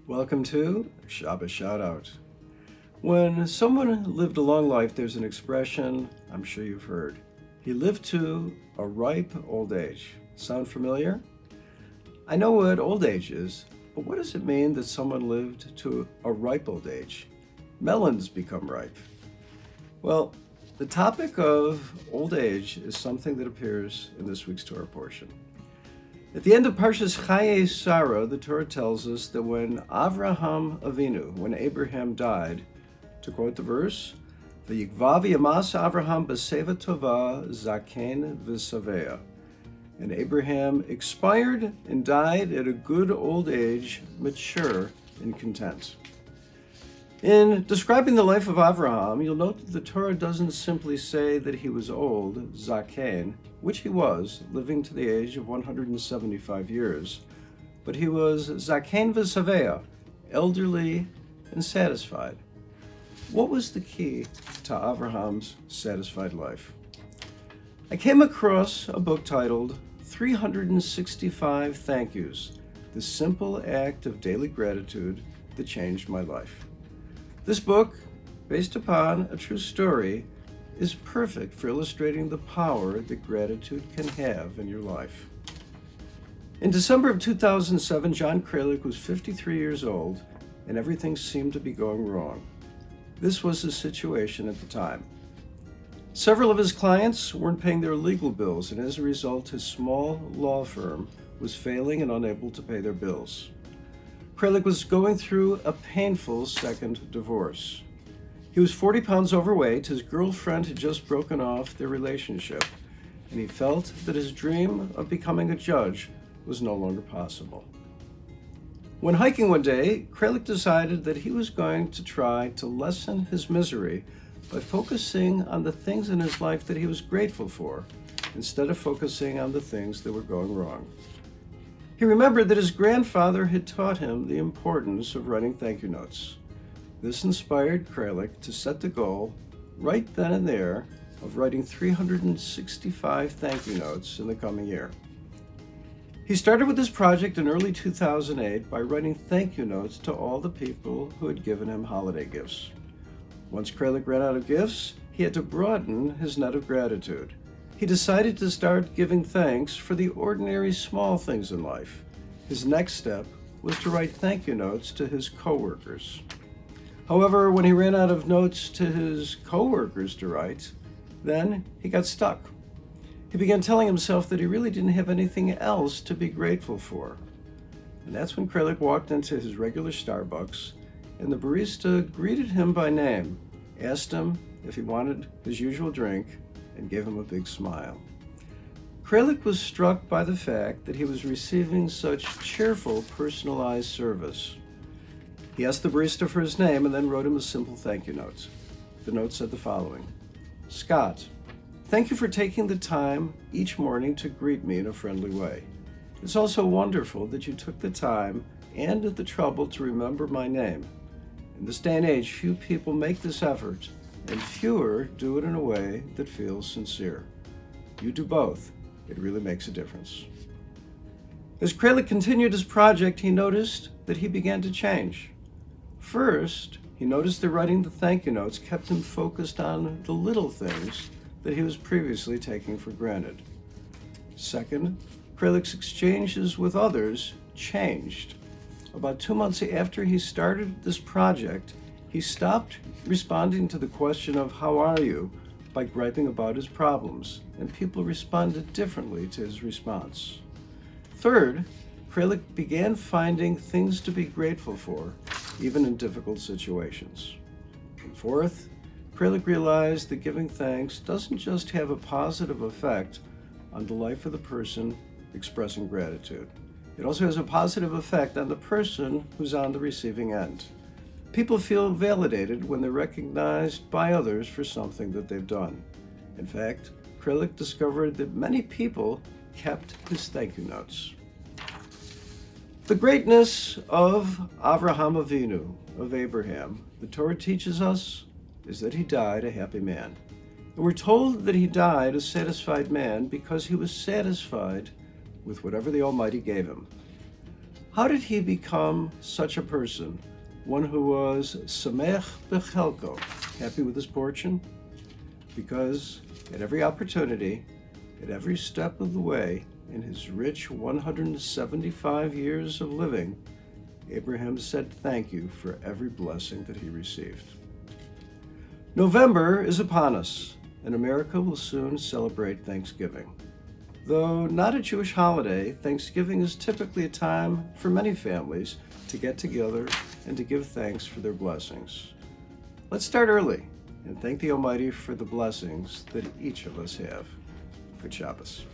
Welcome to Shabbos Shoutout. When someone lived a long life, there's an expression I'm sure you've heard. He lived to a ripe old age. Sound familiar? I know what old age is, but what does it mean that someone lived to a ripe old age? Melons become ripe. Well, the topic of old age is something that appears in this week's Torah portion. At the end of Parasha Sarah, the Torah tells us that when when Abraham died, to quote the verse, "V'yikva v'yamas Avraham b'seva tova zaken v'saveya," and Abraham expired and died at a good old age, mature and content. In describing the life of Avraham, you'll note that the Torah doesn't simply say that he was old, zaken, which he was, living to the age of 175 years, but he was zaken v'saveya, elderly and satisfied. What was the key to Avraham's satisfied life? I came across a book titled 365 Thank Yous, the simple act of daily gratitude that changed my life. This book, based upon a true story, is perfect for illustrating the power that gratitude can have in your life. In December of 2007, John Kralik was 53 years old, and everything seemed to be going wrong. This was his situation at the time. Several of his clients weren't paying their legal bills, and as a result, his small law firm was failing and unable to pay their bills. Kralik was going through a painful second divorce. He was 40 pounds overweight, his girlfriend had just broken off their relationship, and he felt that his dream of becoming a judge was no longer possible. When hiking one day, Kralik decided that he was going to try to lessen his misery by focusing on the things in his life that he was grateful for, instead of focusing on the things that were going wrong. He remembered that his grandfather had taught him the importance of writing thank you notes. This inspired Kralik to set the goal, right then and there, of writing 365 thank you notes in the coming year. He started with this project in early 2008 by writing thank you notes to all the people who had given him holiday gifts. Once Kralik ran out of gifts, he had to broaden his net of gratitude. He decided to start giving thanks for the ordinary small things in life. His next step was to write thank you notes to his coworkers. However, when he ran out of notes to his coworkers to write, then he got stuck. He began telling himself that he really didn't have anything else to be grateful for. And that's when Kralik walked into his regular Starbucks, and the barista greeted him by name, asked him if he wanted his usual drink, and gave him a big smile. Kralik was struck by the fact that he was receiving such cheerful, personalized service. He asked the barista for his name and then wrote him a simple thank you note. The note said the following: "Scott, thank you for taking the time each morning to greet me in a friendly way. It's also wonderful that you took the time and the trouble to remember my name. In this day and age, few people make this effort, and fewer do it in a way that feels sincere. You do both. It really makes a difference." As Kralik continued his project, he noticed that he began to change. First, he noticed that writing the thank you notes kept him focused on the little things that he was previously taking for granted. Second, Kralik's exchanges with others changed. About 2 months after he started this project, he stopped responding to the question of "how are you?" by griping about his problems, and people responded differently to his response. Third, Kralik began finding things to be grateful for, even in difficult situations. And fourth, Kralik realized that giving thanks doesn't just have a positive effect on the life of the person expressing gratitude. It also has a positive effect on the person who's on the receiving end. People feel validated when they're recognized by others for something that they've done. In fact, Kralik discovered that many people kept his thank you notes. The greatness of Avraham Avinu, of Abraham, the Torah teaches us, is that he died a happy man. And we're told that he died a satisfied man because he was satisfied with whatever the Almighty gave him. How did he become such a person? One who was samech bechelko, happy with his fortune? Because at every opportunity, at every step of the way, in his rich 175 years of living, Abraham said thank you for every blessing that he received. November is upon us, and America will soon celebrate Thanksgiving. Though not a Jewish holiday, Thanksgiving is typically a time for many families to get together and to give thanks for their blessings. Let's start early and thank the Almighty for the blessings that each of us have. Good Shabbos.